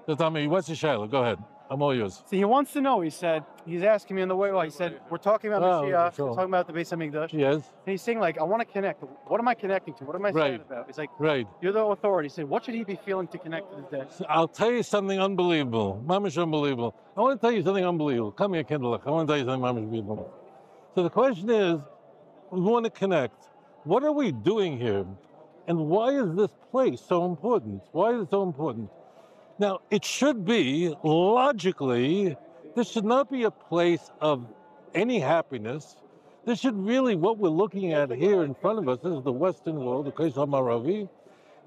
So tell me, what's the shayla? Go ahead. I'm all yours. So he wants to know, he said, he's asking me on the way, he said, we're talking about Mashiach, sure. we're talking about the Beis HaMikdash. Yes. And he's saying, like, I want to connect. What am I connecting to? What am I saying about? He's like, you're the authority. He said, what should he be feeling to connect to the day? So I'll tell you something unbelievable. Mamish unbelievable. I want to tell you something unbelievable. Come here, Kindle. I want to tell you something mamish unbelievable. So the question is, we want to connect. What are we doing here? And why is this place so important? Why is it so important? Now, it should be, logically, this should not be a place of any happiness. This should really, what we're looking at here in front of us, this is the Western world, the Amaravi.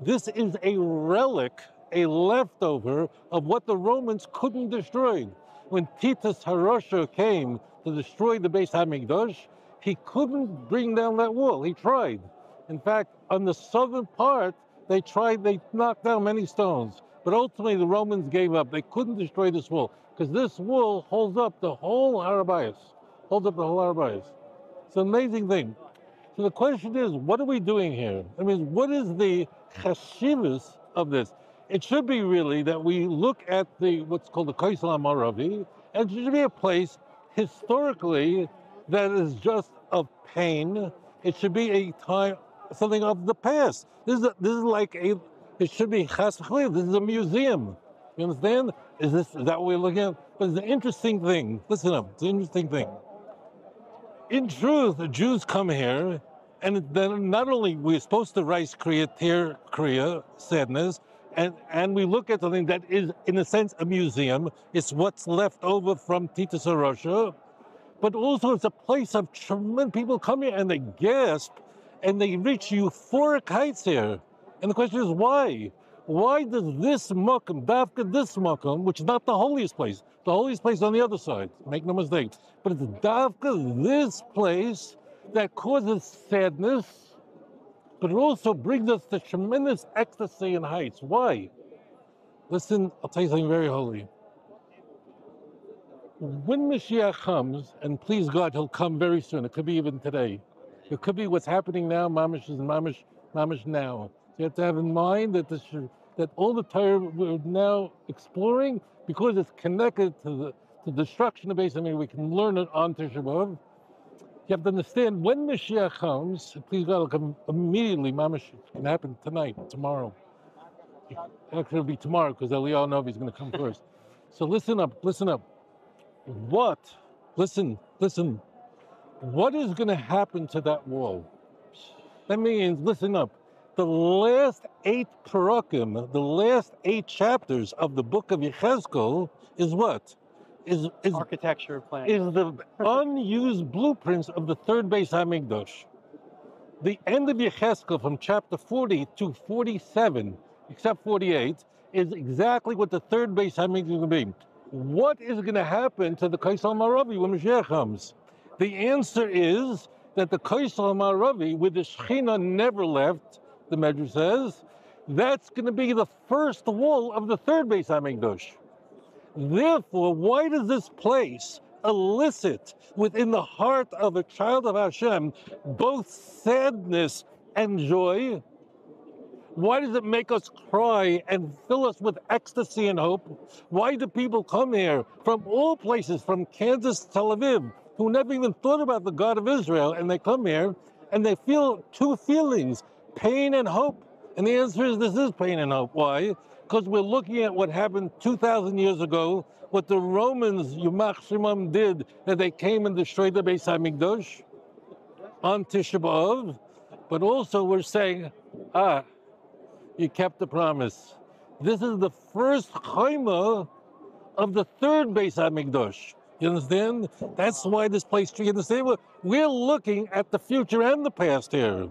This is a relic, a leftover of what the Romans couldn't destroy. When Titus Harosha came to destroy the Beis HaMikdash, he couldn't bring down that wall. He tried. In fact, on the southern part, they knocked down many stones. But ultimately, the Romans gave up. They couldn't destroy this wall, because this wall holds up the whole Arabais. It's an amazing thing. So the question is, what are we doing here? I mean, what is the chashivus of this? It should be really that we look at what's called the Kaisel HaMaravi, and it should be a place historically that is just of pain. It should be a time, something of the past. This is like it should be chas v'chliil. This is a museum. You understand? Is that what we're looking at? But it's an interesting thing. Listen up. It's an interesting thing. In truth, the Jews come here, and then not only we're supposed to rise kriya, sadness, and we look at something that is, in a sense, a museum. It's what's left over from Titus Harosha, but also it's a place of tremendous people come here and they gasp, and they reach euphoric heights here. And the question is, why? Why does this makom, dafka this makom, which is not the holiest place, the holiest place on the other side, make no mistake, but it's dafka this place that causes sadness, but it also brings us to tremendous ecstasy and heights. Why? Listen, I'll tell you something very holy. When Mashiach comes, and please God, he'll come very soon. It could be even today. It could be what's happening now, mamish is mamish now. You have to have in mind that that all the Torah we're now exploring, because it's connected to the destruction of Beis HaMikdash, we can learn it on Tisha B'Av. You have to understand, when Mashiach comes, please God, it'll come immediately. Mamish can happen tonight, tomorrow. Actually, it'll be tomorrow, because Eliyahu Novi is going to come first. So listen up. Listen. What is going to happen to that wall? That means, listen up. The last 8 parakim, the last 8 chapters of the book of Yechezkel is what? Is architecture plan. Is the unused blueprints of the third Beis HaMikdash. The end of Yechezkel from chapter 40 to 47, except 48, is exactly what the third Beis HaMikdash is going to be. What is going to happen to the Kaisel HaMaravi when Mashiach comes? The answer is that the Kaisel HaMaravi, with the Shechina never left, the Medrash says, that's going to be the first wall of the third Beis HaMikdash. Therefore, why does this place elicit within the heart of a child of Hashem both sadness and joy? Why does it make us cry and fill us with ecstasy and hope? Why do people come here from all places, from Kansas to Tel Aviv, who never even thought about the God of Israel, and they come here and they feel 2 feelings, pain and hope? And the answer is, this is pain and hope. Why? Because we're looking at what happened 2,000 years ago, what the Romans, Yomach Shemam, did, that they came and destroyed the Beis HaMikdash on Tisha B'Av. But also we're saying, you kept the promise. This is the first chayma of the third Beis HaMikdash. You understand? That's why this place, you understand? We're looking at the future and the past here.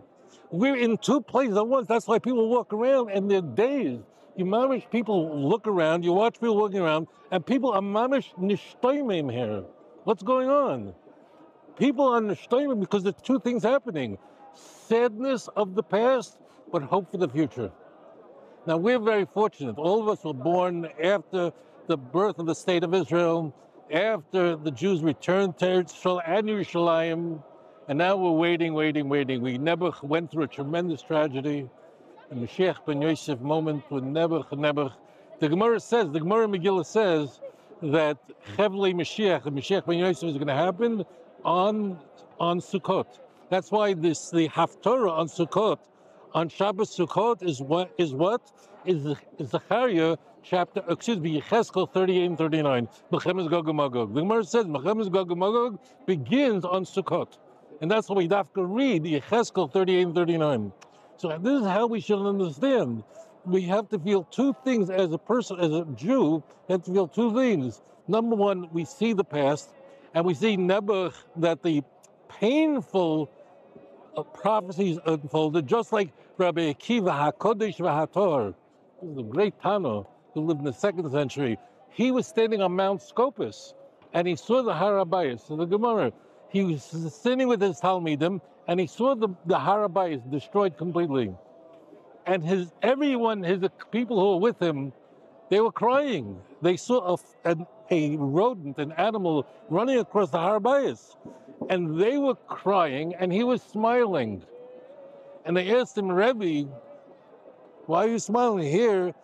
We're in 2 places at once. That's why people walk around and they're dazed. You mamish people look around, you watch people walking around, and people are mamish nishtoimim here. What's going on? People are nishtoimim because there's 2 things happening. Sadness of the past, but hope for the future. Now, we're very fortunate. All of us were born after the birth of the state of Israel, after the Jews returned to Israel and Yerushalayim, and now we're waiting. We never went through a tremendous tragedy. The Mashiach ben Yosef moment with Nebuch, The Gemara Megillah says that Chevlei Mashiach, the Mashiach ben Yosef, is going to happen on Sukkot. That's why the Haftorah on Sukkot, on Shabbos Sukkot, is Zechariah Yecheskel 38 and 39. Mechemes Gog and Magog. The Gemara says Mechemes Gog and Magog begins on Sukkot, and that's why we have to read Yecheskel 38 and 39. So this is how we should understand. We have to feel two things as a person, as a Jew. We have to feel two things. Number one, we see the past, and we see Nebuch, that the painful prophecies unfolded, just like Rabbi Akiva HaKodesh VaHator, the great Tano who lived in the 2nd century. He was standing on Mount Scopus, and he saw the Har HaBayis. So the Gemara, he was sitting with his Talmidim, and he saw the Har HaBayis destroyed completely. And his people who were with him, they were crying. They saw a rodent, an animal, running across the Har HaBayis. And they were crying, and he was smiling. And they asked him, Rebbe, why are you smiling? Here,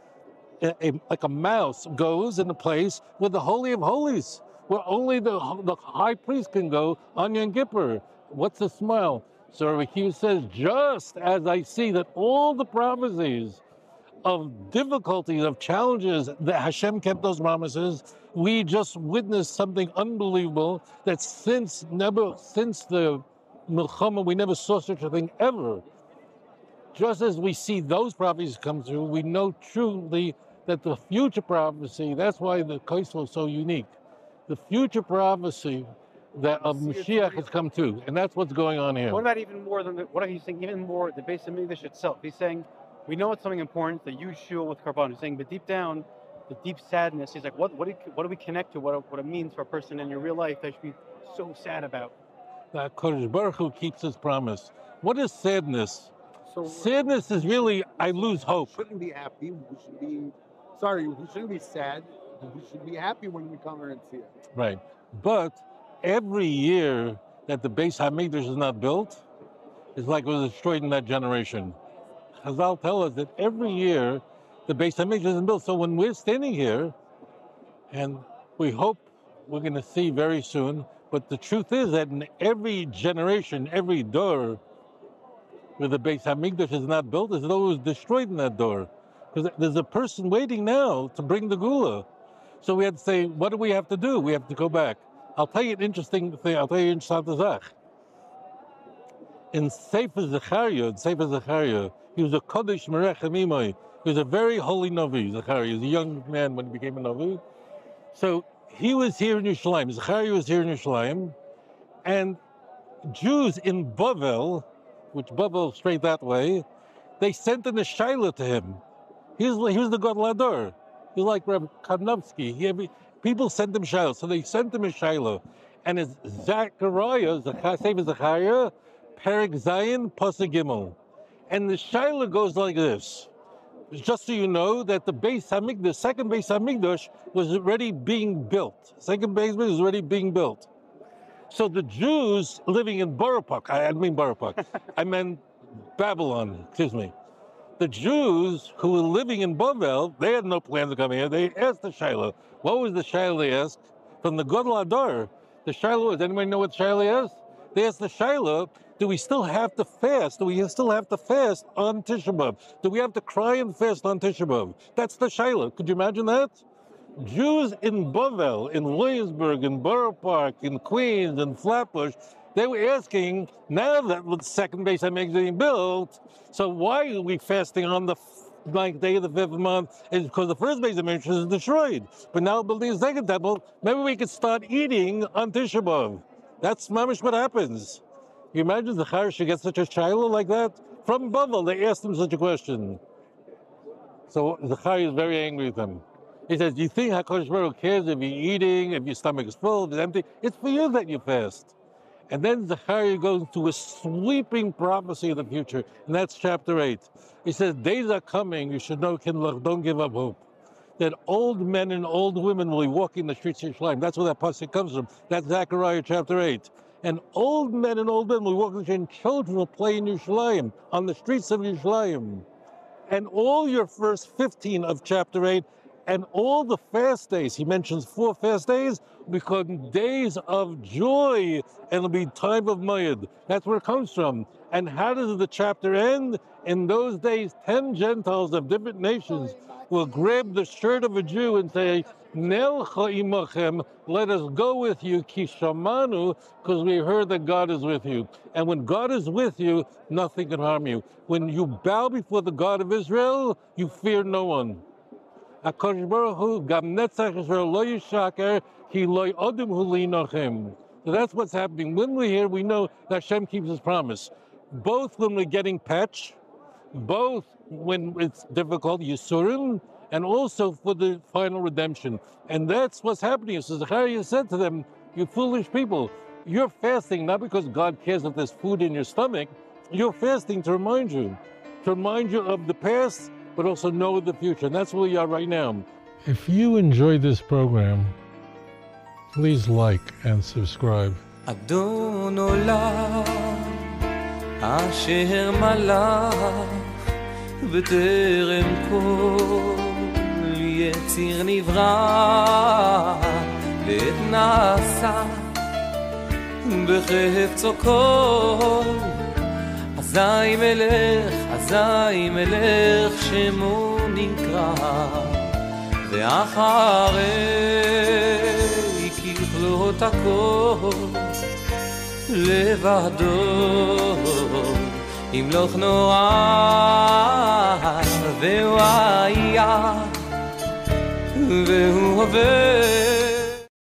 like a mouse goes in a place where the Holy of Holies, where only the high priest can go on Yom Kippur. What's the smile? So Rabbi Akiva says, just as I see that all the prophecies of difficulties, of challenges, that Hashem kept those promises, we just witnessed something unbelievable, that since the Milchama, we never saw such a thing ever. Just as we see those prophecies come through, we know truly that the future prophecy, that's why the Kosel is so unique. The future prophecy that of Mashiach has come too, and that's what's going on here. What about even more than what are you saying? Even more, the base of English itself. He's saying we know it's something important, the huge shul with Karban. He's saying, but deep down, the deep sadness. He's like, what do we connect to? What it means for a person in your real life that you should be so sad about? That Kodesh Baruch Hu keeps his promise. What is sadness? So sadness is really I lose hope. We shouldn't be happy. We shouldn't be sad. We should be happy when we come here and see it. Right, but every year that the Beis Hamikdash is not built, it's like it was destroyed in that generation. Chazal tell us that every year the Beis Hamikdash isn't built. So when we're standing here, and we hope we're going to see very soon, but the truth is that in every generation, every door where the Beis Hamikdash is not built, is though it was destroyed in that door. Because there's a person waiting now to bring the Gula. So we had to say, what do we have to do? We have to go back. I'll tell you an interesting thing. I'll tell you an interesting thing. In Sefer Zechariah, he was a Kodesh Merech Amimai. He was a very holy Navi, Zechariah. He was a young man when he became a Navi. So he was here in Yerushalayim. Zechariah was here in Yerushalayim. And Jews in Bavel, which Bavel straight that way, they sent in a Shaila to him. He was the God Lador. He was like Rabbi Karnowski. People sent him Shiloh, so they sent him a Shiloh. And it's Zechariah, Zechariah, Perek Zayin, Pasuk Gimel. And the Shiloh goes like this. Just so you know that the second Beis Hamikdash was already being built. Second Beis Hamikdash was already being built. So the Jews living in Boropark, I meant Babylon, excuse me. The Jews who were living in Bavel, they had no plan to come here. They asked the Shiloh. What was the Shiloh they asked? From the Gadol Adar. The Shiloh, does anybody know what the Shiloh is? They asked the Shiloh, do we still have to fast? Do we still have to fast on Tisha B'Av? Do we have to cry and fast on Tisha B'Av? That's the Shiloh. Could you imagine that? Jews in Bavel, in Williamsburg, in Borough Park, in Queens, in Flatbush, they were asking, now that the second Beis Hamikdash is being built, so why are we fasting on the ninth day of the 5th month? It's because the first Beis Hamikdash is destroyed. But now building the second temple, maybe we could start eating on Tisha B'Av. That's mamish what happens. You imagine Zechariah should get such a shiloh like that? From Bavel, they asked him such a question. So Zechariah is very angry with him. He says, do you think HaKadosh Baruch Hu cares if you're eating, if your stomach is full, if it's empty? It's for you that you fast. And then Zechariah goes to a sweeping prophecy of the future, and that's chapter 8. He says, days are coming, you should know, don't give up hope. That old men and old women will be walking the streets of Yerushalayim. That's where that pasuk comes from. That's Zechariah chapter 8. And old men and old women will walk in the streets, and children will play in Yerushalayim, on the streets of Yerushalayim. And all your first 15 of chapter 8 And all the fast days, he mentions 4 fast days, become days of joy, and it'll be time of Mayid. That's where it comes from. And how does the chapter end? In those days, 10 Gentiles of different nations will grab the shirt of a Jew and say, Nelcha imachem, let us go with you, ki shamanu, because we heard that God is with you. And when God is with you, nothing can harm you. When you bow before the God of Israel, you fear no one. HaKadosh Baruch Hu, gam netzach Yisrael lo yishaker, ki lo odem hu linochem. So that's what's happening. When we're here, we know that Hashem keeps his promise. Both when we're getting patch, both when it's difficult, Yisurim, and also for the final redemption. And that's what's happening. So Zechariah said to them, you foolish people, you're fasting not because God cares if there's food in your stomach, you're fasting to remind you of the past, but also know the future. And that's where we are right now. If you enjoyed this program, please like and subscribe. אדון עולם אשר מלך בטרם כל יציר נברא לעת נעשה בחפצו כל אזי מלך שמו נקרא ואחרי ככלות הכל לבדו ימלוך נורא והוא היה והוא עובד